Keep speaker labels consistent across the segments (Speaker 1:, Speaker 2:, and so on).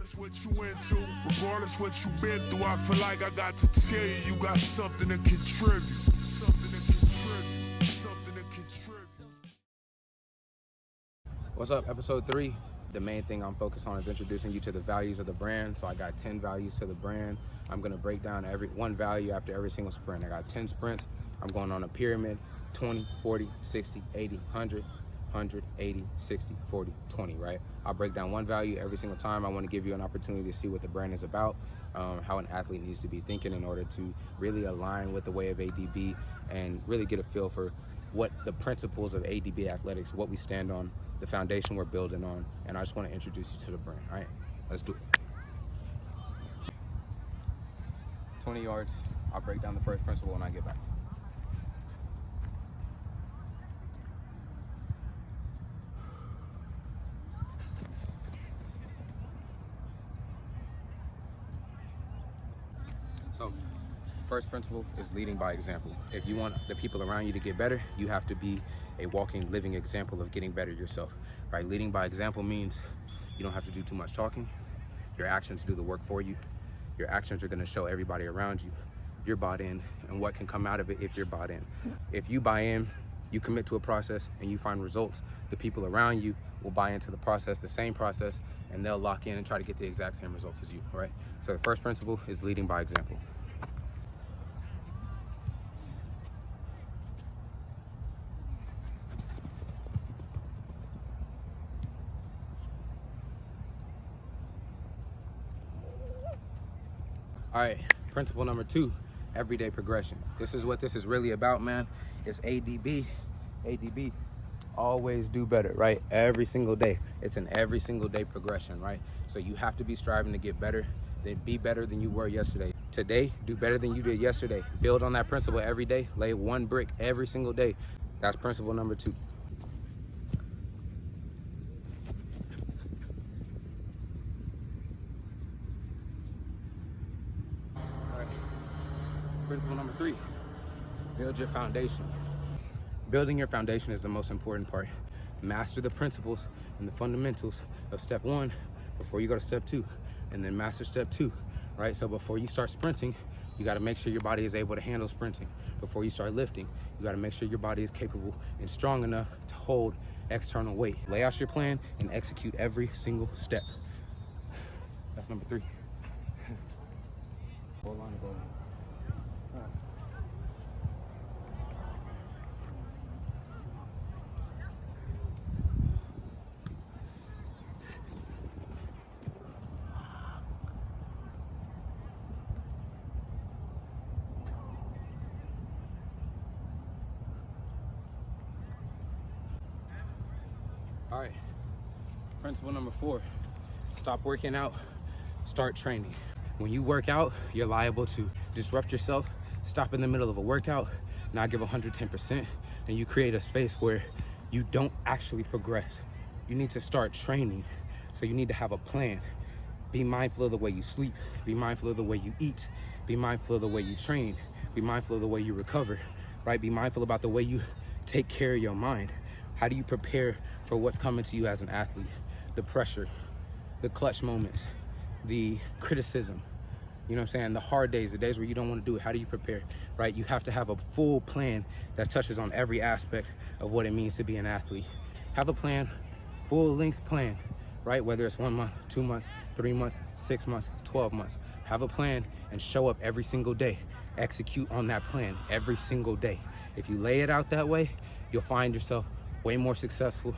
Speaker 1: Regardless what you into, regardless what you been through, I feel like I got to tell you, you got something to contribute.
Speaker 2: What's up, episode 3. The main thing I'm focused on is introducing you to the values of the brand. So I got 10 values to the brand. I'm gonna break down one value after every single sprint. I got 10 sprints. I'm going on a pyramid: 20, 40, 60, 80, 100, 100, 80, 60, 40, 20, right? I'll break down one value every single time. I want to give you an opportunity to see what the brand is about, how an athlete needs to be thinking in order to really align with the way of ADB and really get a feel for what the principles of ADB Athletics, what we stand on, the foundation we're building on, and I just want to introduce you to the brand. All right, let's do it. 20 yards. I'll break down the first principle when I get back. So, first principle is leading by example. If you want the people around you to get better, you have to be a walking, living example of getting better yourself, right? Leading by example means you don't have to do too much talking. Your actions do the work for you. Your actions are gonna show everybody around you if you're bought in and what can come out of it if you're bought in. If you buy in, you commit to a process and you find results, the people around you will buy into the process, the same process, and they'll lock in and try to get the exact same results as you, right? So the first principle is leading by example. All right, principle number 2, everyday progression. This is what this is really about, man. It's ADB. ADB, always do better, right? Every single day. It's an every single day progression, right? So you have to be striving to get better, then be better than you were yesterday. Today, do better than you did yesterday. Build on that principle every day. Lay one brick every single day. That's principle number 2. Principle number 3, build your foundation. Building your foundation is the most important part. Master the principles and the fundamentals of step 1 before you go to step 2, and then master step 2, right? So before you start sprinting, you got to make sure your body is able to handle sprinting. Before you start lifting, you got to make sure your body is capable and strong enough to hold external weight. Lay out your plan and execute every single step. That's number 3. Hold on, go on. All right, principle number 4, stop working out, start training. When you work out, you're liable to disrupt yourself, stop in the middle of a workout, not give 110%, and you create a space where you don't actually progress. You need to start training, so you need to have a plan. Be mindful of the way you sleep, be mindful of the way you eat, be mindful of the way you train, be mindful of the way you recover, right? Be mindful about the way you take care of your mind. How do you prepare for what's coming to you as an athlete? The pressure, the clutch moments, the criticism, you know what I'm saying? The hard days, the days where you don't want to do it. How do you prepare, right? You have to have a full plan that touches on every aspect of what it means to be an athlete. Have a plan, full length plan, right? Whether it's 1 month, 2 months, 3 months, 6 months, 12 months. Have a plan and show up every single day. Execute on that plan every single day. If you lay it out that way, you'll find yourself way more successful,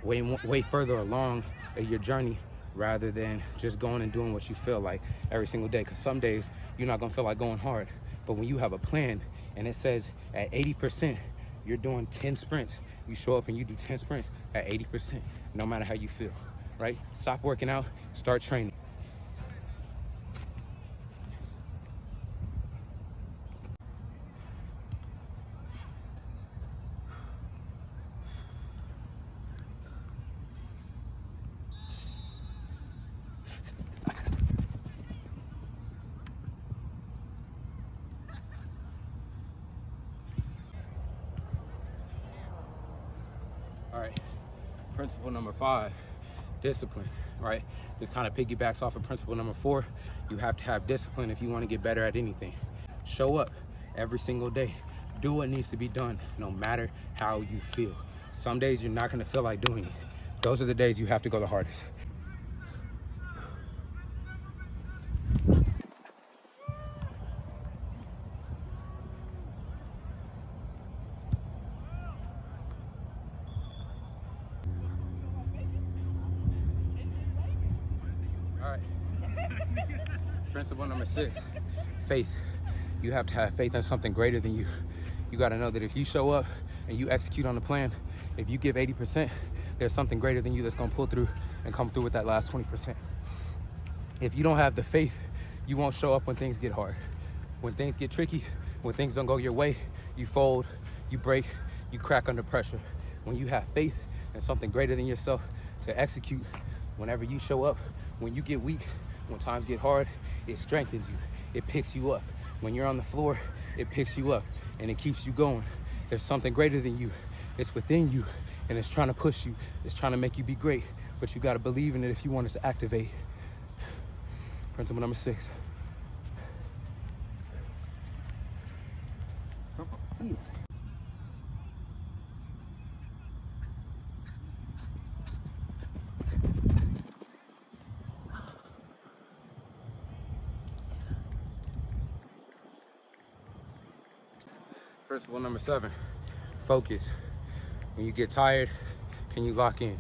Speaker 2: way further along in your journey, rather than just going and doing what you feel like every single day. Because some days you're not gonna feel like going hard, but when you have a plan and it says at 80% you're doing 10 sprints, you show up and you do 10 sprints at 80%, no matter how you feel, right? Stop working out, start training. All right, principle number 5, discipline, right? This kind of piggybacks off of principle number 4. You have to have discipline if you want to get better at anything. Show up every single day. Do what needs to be done, no matter how you feel. Some days you're not going to feel like doing it. Those are the days you have to go the hardest. All right. Principle number 6, faith. You have to have faith in something greater than you. You got to know that if you show up and you execute on the plan, if you give 80%, there's something greater than you that's going to pull through and come through with that last 20%. If you don't have the faith, you won't show up when things get hard. When things get tricky, when things don't go your way, you fold, you break, you crack under pressure. When you have faith in something greater than yourself to execute, whenever you show up, when you get weak, when times get hard, it strengthens you. It picks you up. When you're on the floor, it picks you up and it keeps you going. There's something greater than you. It's within you and it's trying to push you. It's trying to make you be great, but you got to believe in it if you want it to activate. Principle number 6. Principle number 7, focus. When you get tired, can you lock in?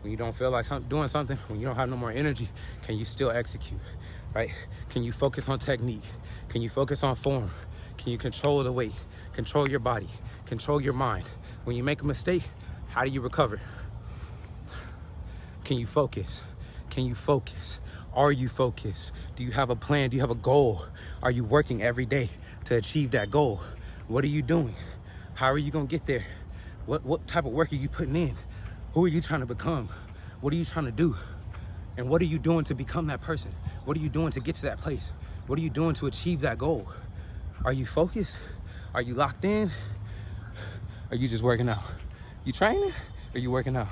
Speaker 2: When you don't feel like doing something, when you don't have no more energy, can you still execute, right? Can you focus on technique? Can you focus on form? Can you control the weight? Control your body, control your mind. When you make a mistake, how do you recover? Can you focus? Can you focus? Are you focused? Do you have a plan? Do you have a goal? Are you working every day to achieve that goal? What are you doing? How are you gonna get there? What type of work are you putting in? Who are you trying to become? What are you trying to do? And what are you doing to become that person? What are you doing to get to that place? What are you doing to achieve that goal? Are you focused? Are you locked in? Are you just working out? You training? Or are you working out?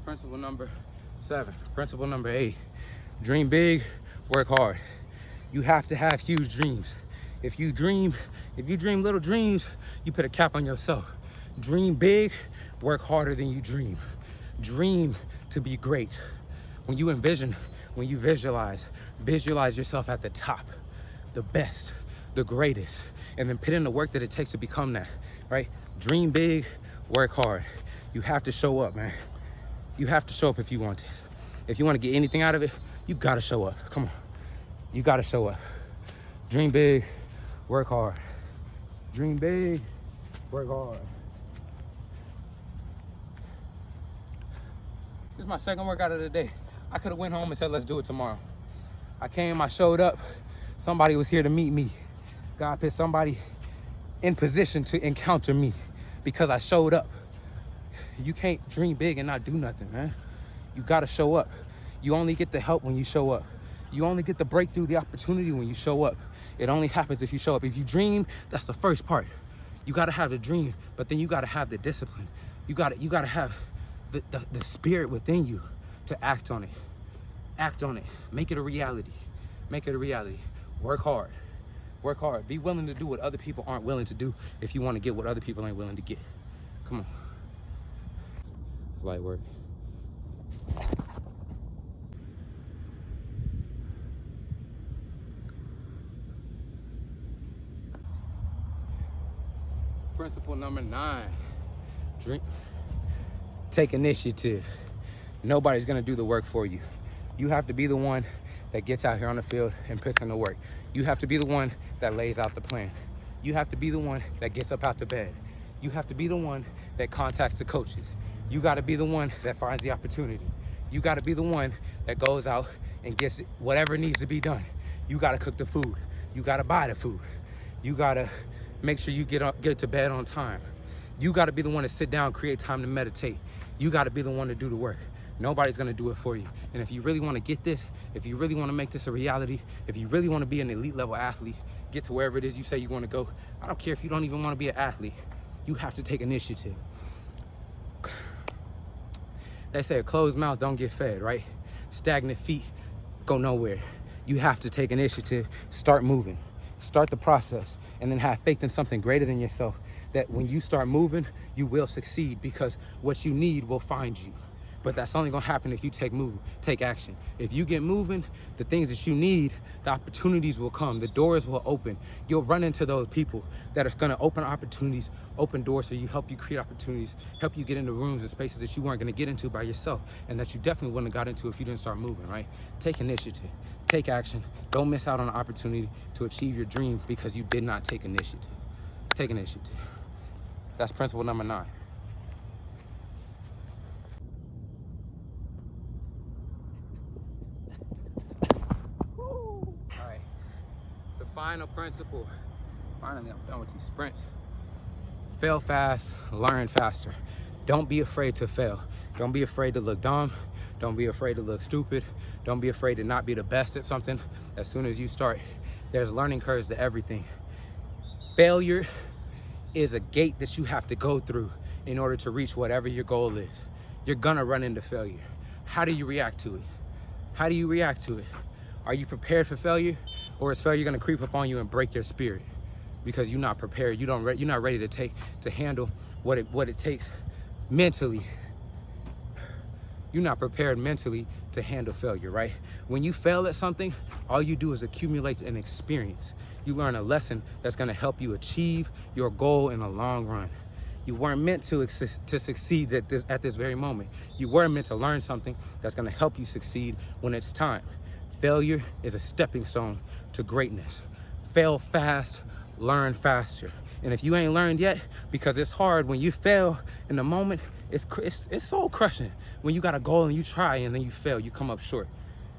Speaker 2: Principle number 7. Principle number 8. Dream big, work hard. You have to have huge dreams. If you dream little dreams, you put a cap on yourself. Dream big, work harder than you dream. Dream to be great. When you envision, when you visualize yourself at the top, the best, the greatest, and then put in the work that it takes to become that, right? Dream big, work hard. You have to show up, man. You have to show up if you want it. If you want to get anything out of it, you gotta show up. Come on, you gotta show up. Dream big, work hard. Dream big, work hard. This is my second workout of the day. I could have went home and said, let's do it tomorrow. I came, I showed up. Somebody was here to meet me. God put somebody in position to encounter me because I showed up. You can't dream big and not do nothing, man. You gotta show up. You only get the help when you show up. You only get the breakthrough, the opportunity when you show up. It only happens if you show up. If you dream, that's the first part. You gotta have the dream, but then you gotta have the discipline. You gotta have the spirit within you to act on it. Act on it. Make it a reality. Make it a reality. Work hard. Work hard. Be willing to do what other people aren't willing to do if you want to get what other people ain't willing to get. Come on. It's light work. Principle number 9. Take initiative. Nobody's gonna do the work for you. You have to be the one that gets out here on the field and puts in the work. You have to be the one that lays out the plan. You have to be the one that gets up out the bed. You have to be the one that contacts the coaches. You gotta be the one that finds the opportunity. You gotta be the one that goes out and gets whatever needs to be done. You gotta cook the food. You gotta buy the food. You gotta make sure you get to bed on time. You gotta be the one to sit down, create time to meditate. You gotta be the one to do the work. Nobody's gonna do it for you. And if you really wanna get this, if you really wanna make this a reality, if you really wanna be an elite level athlete, get to wherever it is you say you wanna go, I don't care if you don't even wanna be an athlete, you have to take initiative. They say a closed mouth don't get fed, right? Stagnant feet go nowhere. You have to take initiative, start moving, start the process, and then have faith in something greater than yourself, that when you start moving, you will succeed, because what you need will find you. But that's only gonna happen if you take action. If you get moving, the things that you need, the opportunities will come, the doors will open. You'll run into those people that are gonna open opportunities, open doors for you, help you create opportunities, help you get into rooms and spaces that you weren't gonna get into by yourself, and that you definitely wouldn't have got into if you didn't start moving, right? Take initiative, take action. Don't miss out on an opportunity to achieve your dream because you did not take initiative. Take initiative. That's principle number 9. Final principle. Finally, I'm done with these sprints. Fail fast, learn faster. Don't be afraid to fail. Don't be afraid to look dumb. Don't be afraid to look stupid. Don't be afraid to not be the best at something. As soon as you start, there's learning curves to everything. Failure is a gate that you have to go through in order to reach whatever your goal is. You're gonna run into failure. How do you react to it? How do you react to it? Are you prepared for failure? Or is failure gonna creep up on you and break your spirit because you're not prepared? You're not ready to handle what it takes mentally. You're not prepared mentally to handle failure, right? When you fail at something, all you do is accumulate an experience. You learn a lesson that's gonna help you achieve your goal in the long run. You weren't meant to succeed at this very moment. You were meant to learn something that's gonna help you succeed when it's time. Failure is a stepping stone to greatness. Fail fast, learn faster. And if you ain't learned yet, because it's hard when you fail in the moment, it's soul crushing. When you got a goal and you try and then you fail, you come up short.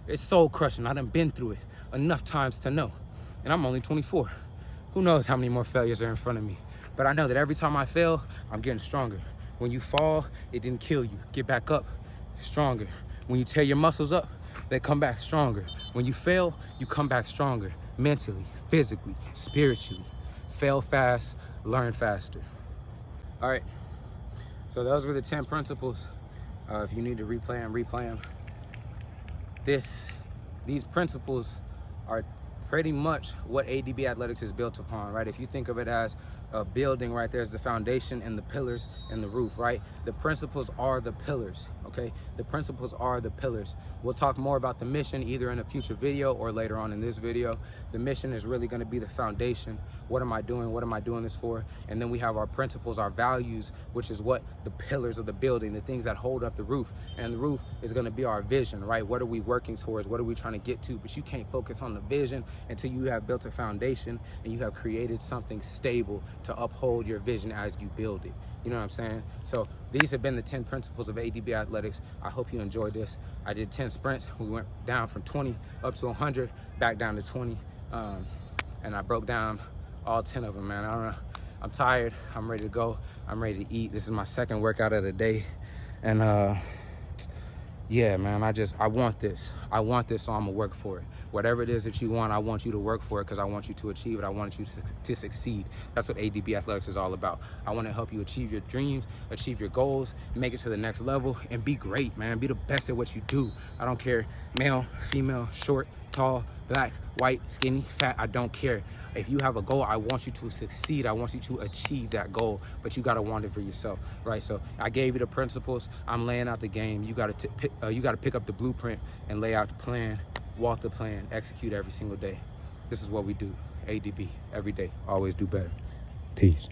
Speaker 2: It's soul crushing. I done been through it enough times to know. And I'm only 24. Who knows how many more failures are in front of me? But I know that every time I fail, I'm getting stronger. When you fall, it didn't kill you. Get back up, stronger. When you tear your muscles up, they come back stronger. When you fail, you come back stronger, mentally, physically, spiritually. Fail fast, learn faster. All right, so those were the 10 principles. If you need to replay them. These principles are pretty much what ADB Athletics is built upon, right? If you think of it as a building, right, there's the foundation and the pillars and the roof, right? The principles are the pillars, okay? The principles are the pillars. We'll talk more about the mission either in a future video or later on in this video. The mission is really gonna be the foundation. What am I doing? What am I doing this for? And then we have our principles, our values, which is what the pillars of the building, the things that hold up the roof. And the roof is gonna be our vision, right? What are we working towards? What are we trying to get to? But you can't focus on the vision until you have built a foundation and you have created something stable to uphold your vision as you build it. You know what I'm saying? So these have been the 10 principles of ADB Athletics. I hope you enjoyed this. I did 10 sprints. We went down from 20 up to 100, back down to 20. And I broke down all 10 of them, man. I don't know. I'm tired. I'm ready to go. I'm ready to eat. This is my second workout of the day. And yeah, man, I want this. I want this, so I'm gonna work for it. Whatever it is that you want, I want you to work for it because I want you to achieve it. I want you to succeed. That's what ADB Athletics is all about. I want to help you achieve your dreams, achieve your goals, make it to the next level, and be great, man. Be the best at what you do. I don't care, male, female, short, tall, black, white, skinny, fat, I don't care. If you have a goal, I want you to succeed. I want you to achieve that goal, but you gotta want it for yourself, right? So I gave you the principles. I'm laying out the game. You gotta pick up the blueprint and lay out the plan, walk the plan, execute every single day. This is what we do. ADB, every day, always do better. Peace.